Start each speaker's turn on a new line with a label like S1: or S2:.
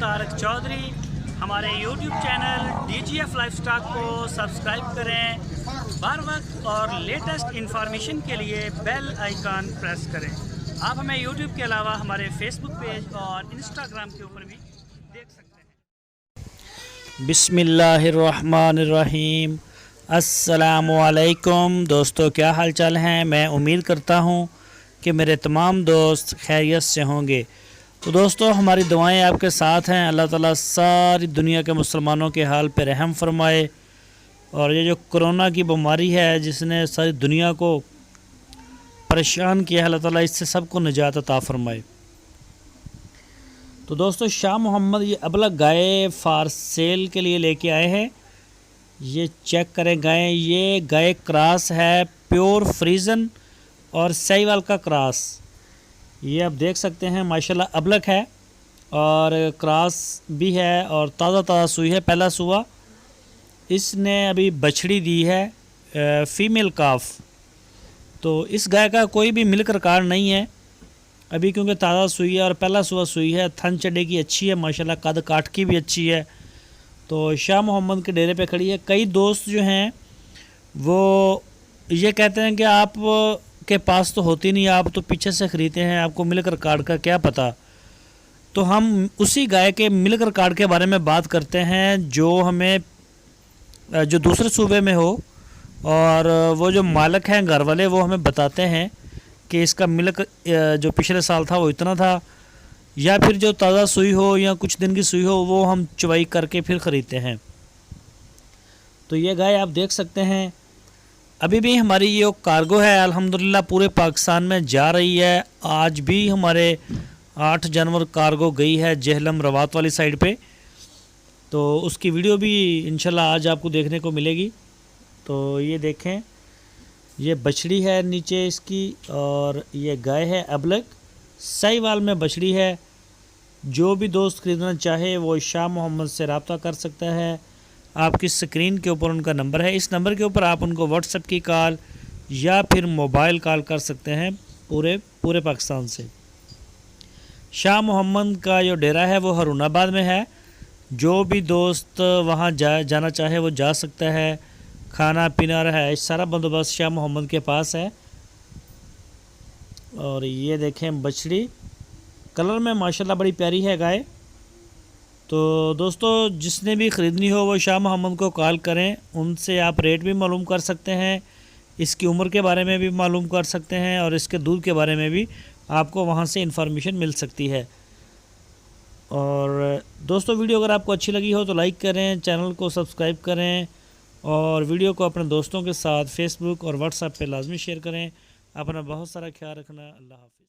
S1: तारक चौधरी। हमारे YouTube channel DGF lifestyle को subscribe करें। हर वक्त और लेटेस्ट इंफॉर्मेशन के लिए बेल आइकन प्रेस करें। आप हमें YouTube के अलावा हमारे Facebook पेज और Instagram के ऊपर भी देख सकते हैं। बिस्मिल्लाहिर्रहमानिर्रहीम। अस्सलामुअलैकुम दोस्तों, क्या हाल चाल हैं। मैं उम्मीद करता हूँ कि मेरे तमाम दोस्त खैरियत से होंगे। तो दोस्तों, हमारी दुआएं आपके साथ हैं। अल्लाह ताला सारी दुनिया के मुसलमानों के हाल पे रहम फरमाए। और ये जो कोरोना की बीमारी है जिसने सारी दुनिया को परेशान किया है, अल्लाह ताला इससे सबको निजात अता फरमाए। तो दोस्तों, शाह मोहम्मद ये अबलग गाय फार सेल के लिए लेके आए हैं। ये चेक करें गाय, ये गाय क्रॉस है, प्योर फ्रीजन और साहिवाल का क्रॉस। ये आप देख सकते हैं माशाल्लाह अबलग है और क्रॉस भी है और ताज़ा सूई है, पहला सुआ। इसने अभी बछड़ी दी है फीमेल काफ। तो इस गाय का कोई भी मिल्क रिकॉर्ड नहीं है अभी, क्योंकि ताज़ा सूई है और पहला सुआ सूई है। थन चढ़े की अच्छी है माशाल्लाह, कद काट की भी अच्छी है। तो शाह मोहम्मद के डेरे पे खड़ी है। कई दोस्त जो हैं वो ये कहते हैं कि आप के पास तो होती नहीं, आप तो पीछे से ख़रीदते हैं, आपको मिल्क रिकॉर्ड का क्या पता। तो हम उसी गाय के मिल्क रिकॉर्ड के बारे में बात करते हैं जो हमें जो दूसरे सूबे में हो, और वो जो मालिक हैं घर वाले वो हमें बताते हैं कि इसका मिल्क जो पिछले साल था वो इतना था, या फिर जो ताज़ा सूई हो या कुछ दिन की सूई हो वो हम चुवाई करके फिर ख़रीदते हैं। तो ये गाय आप देख सकते हैं अभी भी हमारी ये कार्गो है, अल्हम्दुलिल्लाह पूरे पाकिस्तान में जा रही है। आज भी हमारे 8 जानवर कार्गो गई है जेहलम रवात वाली साइड पे। तो उसकी वीडियो भी इंशाल्लाह आज आपको देखने को मिलेगी। तो ये देखें, ये बछड़ी है नीचे इसकी, और ये गाय है अबलग साहिवाल में बछड़ी है। जो भी दोस्त ख़रीदना चाहे वो शाह मोहम्मद से रब्ता कर सकता है। आपकी स्क्रीन के ऊपर उनका नंबर है, इस नंबर के ऊपर आप उनको व्हाट्सएप की कॉल या फिर मोबाइल कॉल कर सकते हैं पूरे पाकिस्तान से। शाह मोहम्मद का जो डेरा है वो हारूनाबाद में है। जो भी दोस्त वहाँ जाना चाहे वो जा सकता है। खाना पीना है सारा बंदोबस्त शाह मोहम्मद के पास है। और ये देखें बछड़ी कलर में माशाल्लाह बड़ी प्यारी है गाय। तो दोस्तों, जिसने भी ख़रीदनी हो वो शाह मोहम्मद को कॉल करें, उनसे आप रेट भी मालूम कर सकते हैं, इसकी उम्र के बारे में भी मालूम कर सकते हैं, और इसके दूध के बारे में भी आपको वहाँ से इन्फॉर्मेशन मिल सकती है। और दोस्तों, वीडियो अगर आपको अच्छी लगी हो तो लाइक करें, चैनल को सब्सक्राइब करें, और वीडियो को अपने दोस्तों के साथ फेसबुक और व्हाट्सएप पे लाजमी शेयर करें। अपना बहुत सारा ख्याल रखना। अल्लाह हाफ़िज़।